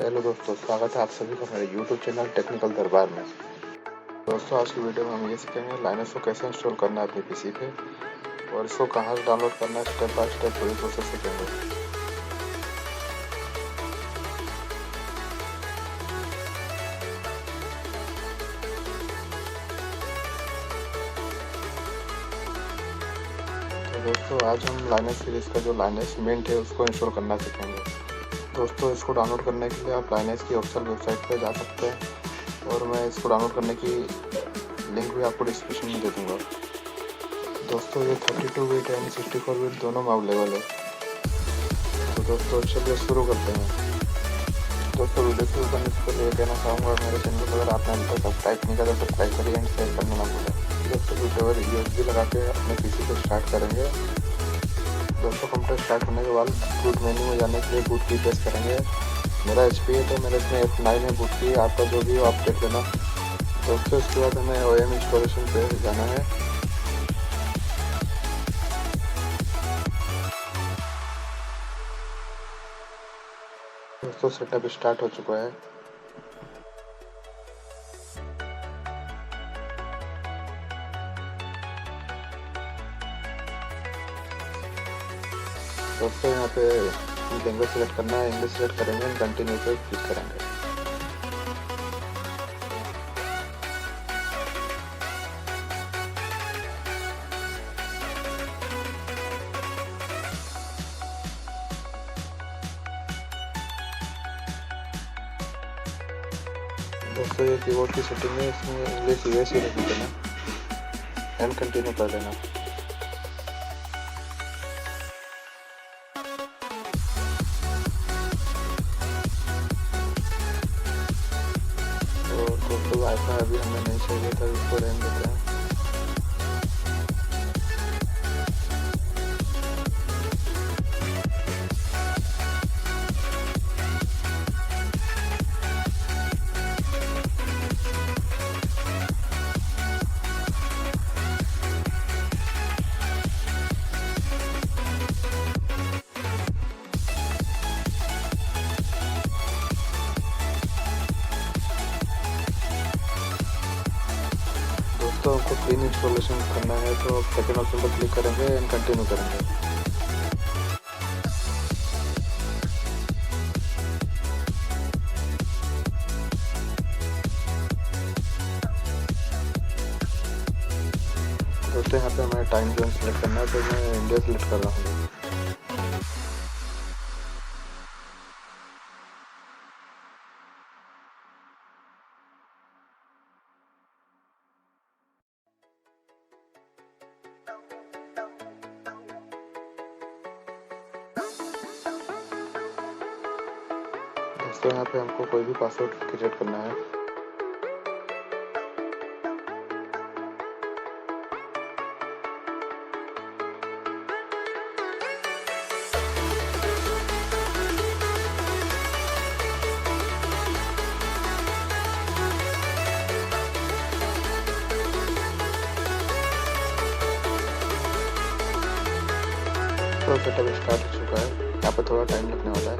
Hello दोस्तों, स्वागत है आप सभी का मेरे YouTube चैनल टेक्निकल दरबार में। दोस्तों, आज की वीडियो में हम ये सीखेंगे लाइनस को कैसे इंस्टॉल करना है अपने पीसी पे और इसको कहाँ से डाउनलोड करना है। स्टेप बाय स्टेप पूरी प्रोसेस सीखेंगे। तो दोस्तों, आज हम लाइनस सीरीज का जो लाइनस मिंट है उसको इंस्टॉल करना सीखेंगे। दोस्तों, इसको डाउनलोड करने के लिए आप लाइनस की ऑफिशियल वेबसाइट पर जा सकते हैं और मैं इसको डाउनलोड करने की लिंक भी आपको डिस्क्रिप्शन में दे दूँगा। दोस्तों, ये 32 बिट एंड 64 बिट दोनों में अवेलेबल है। तो दोस्तों, चलिए शुरू करते हैं। दोस्तों, वीडियो शुरू करने से पहले ये कहना चाहूँगा, मेरे चैनल को अगर आपने अभी तक सब्सक्राइब नहीं किया तो सब्सक्राइब करिए एंड शेयर करना ना भूलें। दोस्तों, वीडियो पर USB लगा के अपने पीसी को स्टार्ट करेंगे। दोस्तों, कंप्यूटर स्टार्ट होने के बाद बूट मेन्यू में जाने के लिए बूट की प्रेस करेंगे। मेरा HP है तो मेरे इसमें F9 है बूट की, आपका जो भी हो आप देख लेना। दोस्तों, इसके बाद हमें OM इंस्टॉलेशन पे जाना है। दोस्तों, सेटअप स्टार्ट हो चुका है। दोस्तों, यहाँ पे लैंग्वेज सेलेक्ट करना है, इंग्लिश सेलेक्ट करेंगे, कंटिन्यू पे क्लिक करेंगे। दोस्तों, ये कीबोर्ड की सेटिंग है, इसमें इंग्लिश यूएस ही रख देना एंड कंटिन्यू कर देना। तो दोस्तों, वाईफाई अभी हमें नहीं चाहिए था, इसको रहने देते हैं। दोस्तों, आपको क्लीन इंस्टॉलेशन करना है तो सेकेंड ऑप्शन पर क्लिक करेंगे एंड कंटिन्यू करेंगे। दोस्तों, यहाँ पे हमें टाइम जोन सेलेक्ट करना है तो मैं इंडिया सेलेक्ट कर रहा हूँ। दोस्तों, यहाँ पे हमको कोई भी पासवर्ड क्रिएट करना है। तो सेटअप स्टार्ट हो चुका है, यहाँ पर थोड़ा टाइम लगने वाला है।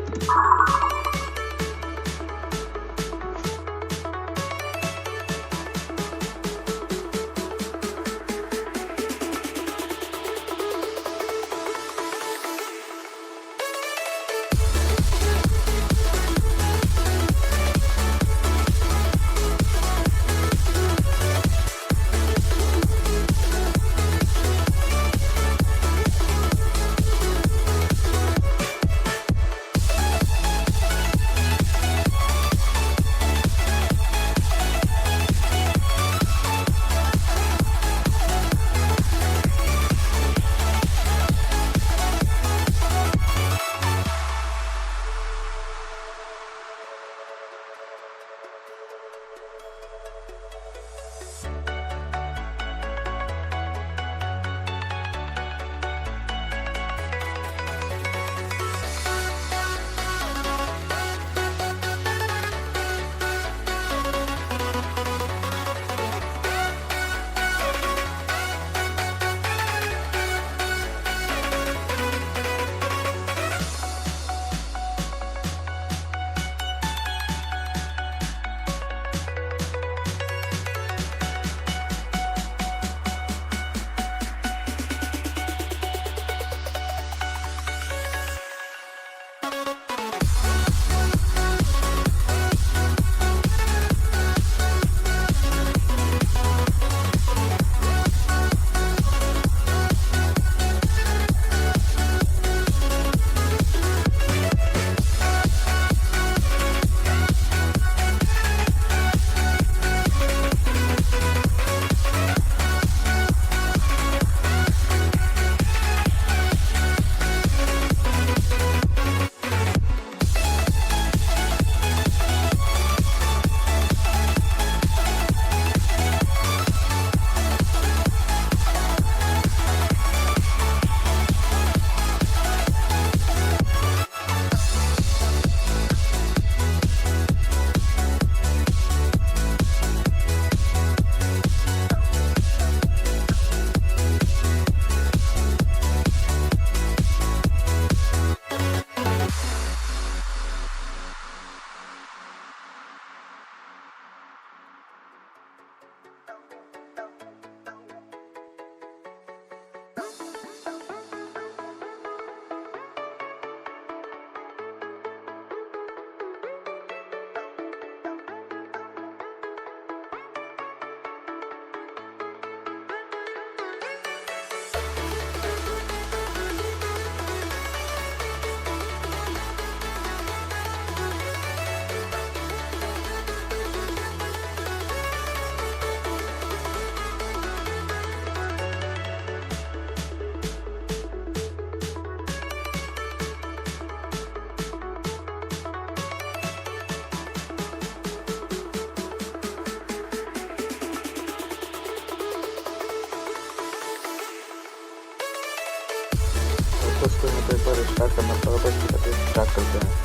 तो एक बार स्टार्ट करना पड़ेगा, तो इसकी करके स्टार्ट करते हैं।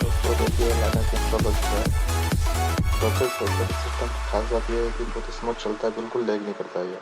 दोस्तों देखिए लाइनर इंस्टॉल हो चुका है। प्रोसेस सिस्टम की खास बात यह है कि बहुत स्मूथ चलता है, बिल्कुल लैग नहीं करता है ये।